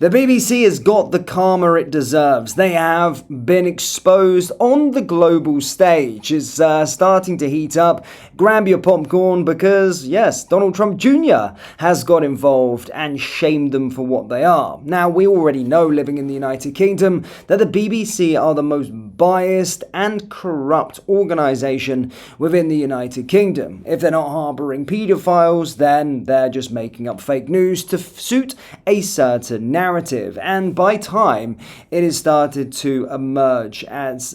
The BBC has got the karma it deserves. They have been exposed on the global stage. It's starting to heat up. Grab your popcorn because, yes, Donald Trump Jr. has got involved and shamed them for what they are. Now, we already know, living in the United Kingdom, that the BBC are the most biased and corrupt organisation within the United Kingdom. If they're not harbouring paedophiles, then they're just making up fake news to suit a certain narrative. And by time it has started to emerge as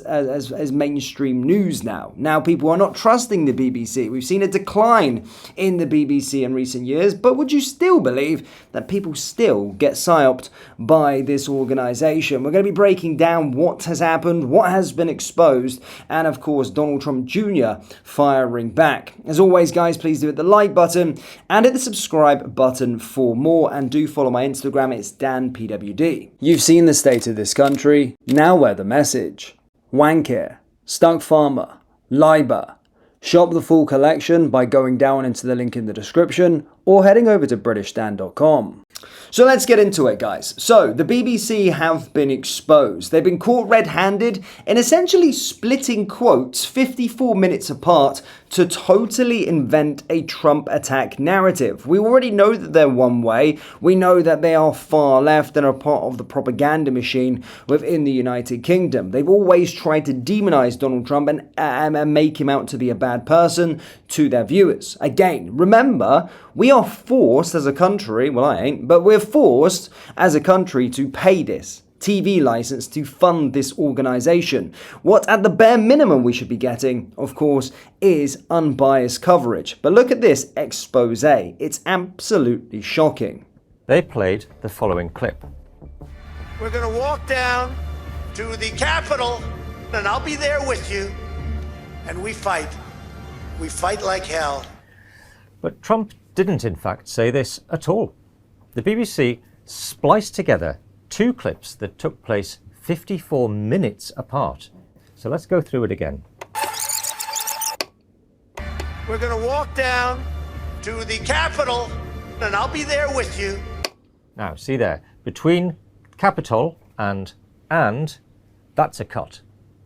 mainstream news now. Now people are not trusting the BBC. We've seen a decline in the BBC in recent years, but would you still believe that people still get psyoped by this organisation? We're going to be breaking down what has happened, what has been exposed, and of course Donald Trump Jr. firing back. As always, guys, please do hit the like button and hit the subscribe button for more, and do follow my Instagram. It's DanPWD. You've seen the state of this country, now wear the message. Wankir, Stuck Farmer, Liber. Shop the full collection by going down into the link in the description or heading over to BritishDan.com. So let's get into it, guys. So the BBC have been exposed. They've been caught red-handed in essentially splitting quotes 54 minutes apart to totally invent a Trump attack narrative. We already know that they're one way. We know that they are far left and are part of the propaganda machine within the United Kingdom. They've always tried to demonize Donald Trump and make him out to be a bad person to their viewers. Again, remember, we are forced as a country, well I ain't, but we're forced as a country to pay this TV license to fund this organisation. What at the bare minimum we should be getting, of course, is unbiased coverage. But look at this expose. It's absolutely shocking. They played the following clip. We're going to walk down to the Capitol, and I'll be there with you, and we fight. We fight like hell. But Trump didn't, in fact, say this at all. The BBC spliced together two clips that took place 54 minutes apart. So let's go through it again. We're going to walk down to the Capitol, and I'll be there with you. Now, see there, between Capitol and, that's a cut.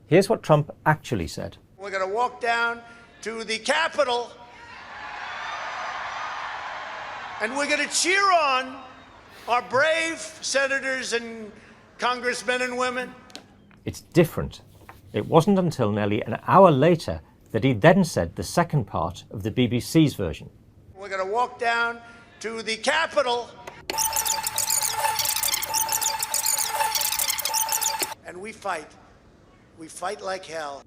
Here's what Trump actually said. We're going to walk down to the Capitol, and we're going to cheer on our brave senators and congressmen and women. It's different. It wasn't until nearly an hour later that he then said the second part of the BBC's version. We're going to walk down to the Capitol, and we fight. We fight like hell.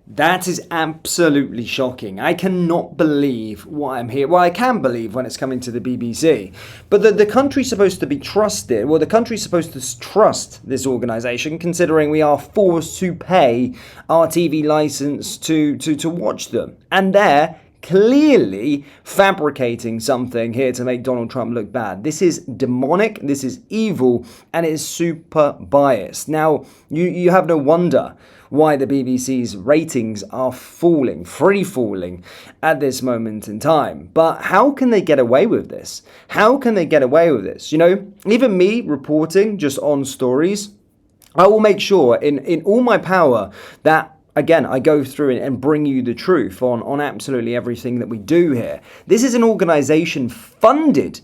That is absolutely shocking. I cannot believe what I'm hearing. Well, I can believe when it's coming to the BBC. But the country's supposed to be trusted. Well, the country's supposed to trust this organisation, considering we are forced to pay our TV licence to watch them. And they're clearly fabricating something here to make Donald Trump look bad. This is demonic, this is evil, and it is super biased. Now, you have no wonder why the BBC's ratings are falling, free falling at this moment in time. But how can they get away with this? How can they get away with this? You know, even me reporting just on stories, I will make sure in all my power that, again, I go through and bring you the truth on absolutely everything that we do here. This is an organisation forced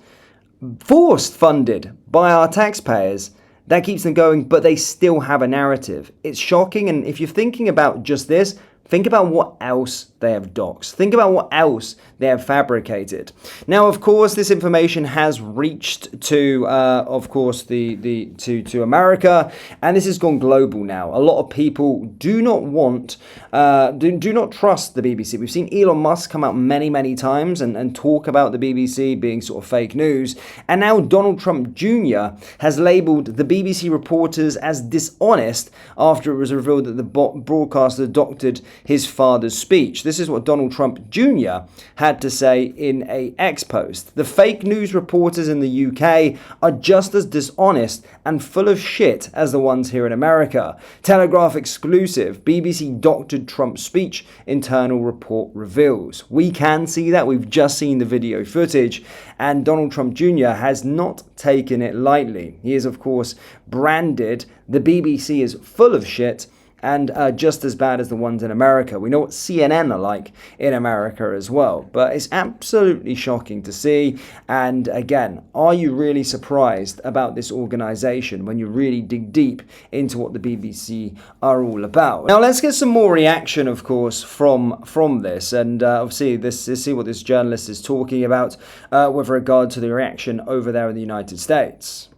funded by our taxpayers. That keeps them going, but they still have a narrative. It's shocking, and if you're thinking about just this, think about what else they have doxed. Think about what else they have fabricated. Now, of course, this information has reached to, of course, to America, and this has gone global now. A lot of people do not want, do not trust the BBC. We've seen Elon Musk come out many times and talk about the BBC being sort of fake news, and now Donald Trump Jr. has labelled the BBC reporters as dishonest after it was revealed that the broadcaster doctored his father's speech. This is what Donald Trump Jr. had to say in a X post. The fake news reporters in the UK are just as dishonest and full of shit as the ones here in America. Telegraph exclusive, BBC doctored Trump's speech, internal report reveals. We can see that. We've just seen the video footage, and Donald Trump Jr. has not taken it lightly. He is, of course, branded the BBC is full of shit and just as bad as the ones in America. We know what CNN are like in America as well, but it's absolutely shocking to see. And again, are you really surprised about this organization when you really dig deep into what the BBC are all about? Now let's get some more reaction, of course, from this, and obviously let's see what this journalist is talking about with regard to the reaction over there in the United States.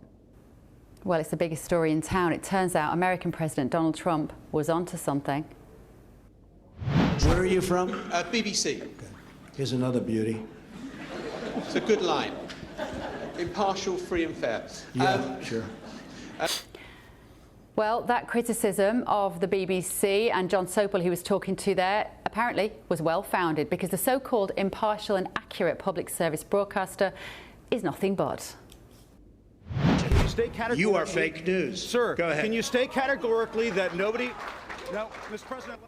Well, it's the biggest story in town. It turns out American President Donald Trump was onto something. Where are you from? BBC. Here's another beauty. It's a good line. Impartial, free and fair. Yeah, sure. Well, that criticism of the BBC and John Sopel, who was talking to there, apparently was well-founded, because the so-called impartial and accurate public service broadcaster is nothing but. You are fake news. Sir, go ahead. Can you state categorically that nobody... No, Mr. President...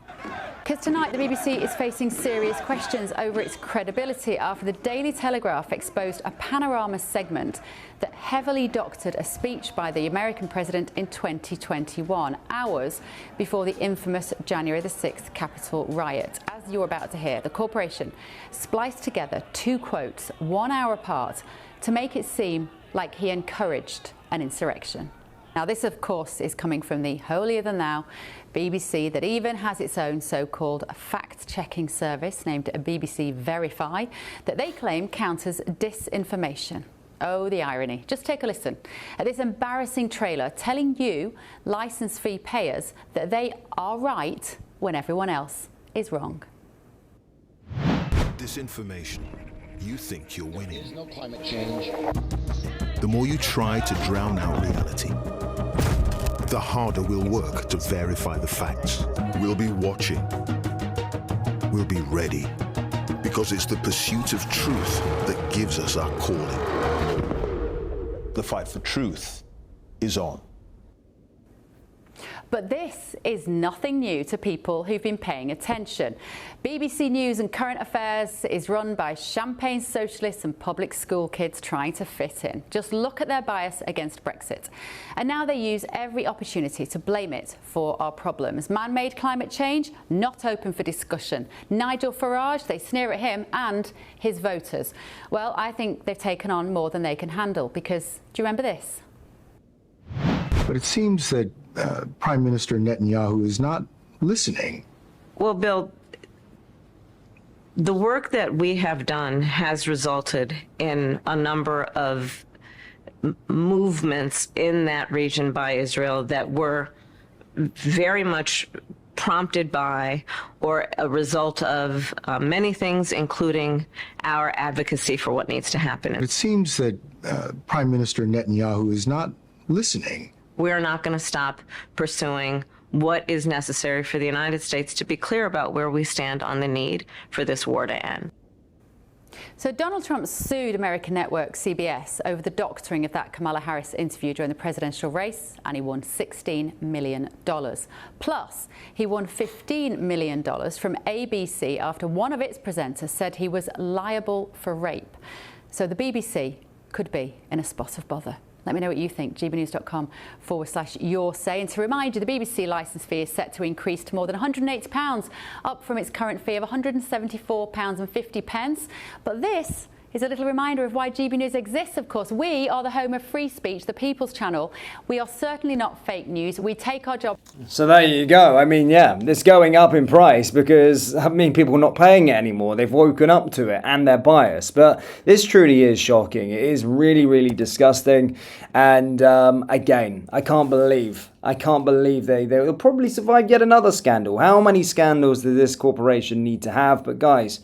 Because tonight the BBC is facing serious questions over its credibility after the Daily Telegraph exposed a panorama segment that heavily doctored a speech by the American president in 2021, hours before the infamous January the 6th Capitol riot. As you're about to hear, the corporation spliced together two quotes 1 hour apart to make it seem like he encouraged an insurrection. Now this, of course, is coming from the holier-than-thou BBC that even has its own so-called fact-checking service named BBC Verify that they claim counters disinformation. Oh, the irony. Just take a listen at this embarrassing trailer telling you, licence fee payers, that they are right when everyone else is wrong. Disinformation. You think you're winning. There's no climate change. The more you try to drown out reality, the harder we'll work to verify the facts. We'll be watching. We'll be ready. Because it's the pursuit of truth that gives us our calling. The fight for truth is on. But this is nothing new to people who've been paying attention. BBC News and Current Affairs is run by champagne socialists and public school kids trying to fit in. Just look at their bias against Brexit. And now they use every opportunity to blame it for our problems. Man-made climate change, not open for discussion. Nigel Farage, they sneer at him and his voters. Well, I think they've taken on more than they can handle, because do you remember this? But it seems that Prime Minister Netanyahu is not listening. Well, Bill, the work that we have done has resulted in a number of movements in that region by Israel that were very much prompted by or a result of many things, including our advocacy for what needs to happen. It seems that Prime Minister Netanyahu is not listening. We are not going to stop pursuing what is necessary for the United States to be clear about where we stand on the need for this war to end. So Donald Trump sued American network CBS over the doctoring of that Kamala Harris interview during the presidential race, and he won $16 million. Plus, he won $15 million from ABC after one of its presenters said he was liable for rape. So the BBC could be in a spot of bother. Let me know what you think. gbnews.com/your say. And to remind you, the BBC licence fee is set to increase to more than £180, up from its current fee of £174.50. But this is a little reminder of why GB News exists, of course. We are the home of free speech, the People's Channel. We are certainly not fake news. We take our job. So there you go. I mean, yeah, it's going up in price because, I mean, people are not paying it anymore. They've woken up to it and they're biased. But this truly is shocking. It is really, really disgusting. And again, I can't believe they'll probably survive yet another scandal. How many scandals does this corporation need to have? But guys,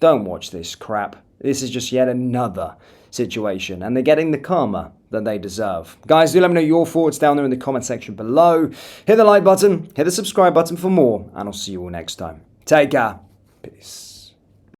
don't watch this crap. This is just yet another situation, and they're getting the karma that they deserve. Guys, do let me know your thoughts down there in the comment section below. Hit the like button, hit the subscribe button for more, and I'll see you all next time. Take care. Peace.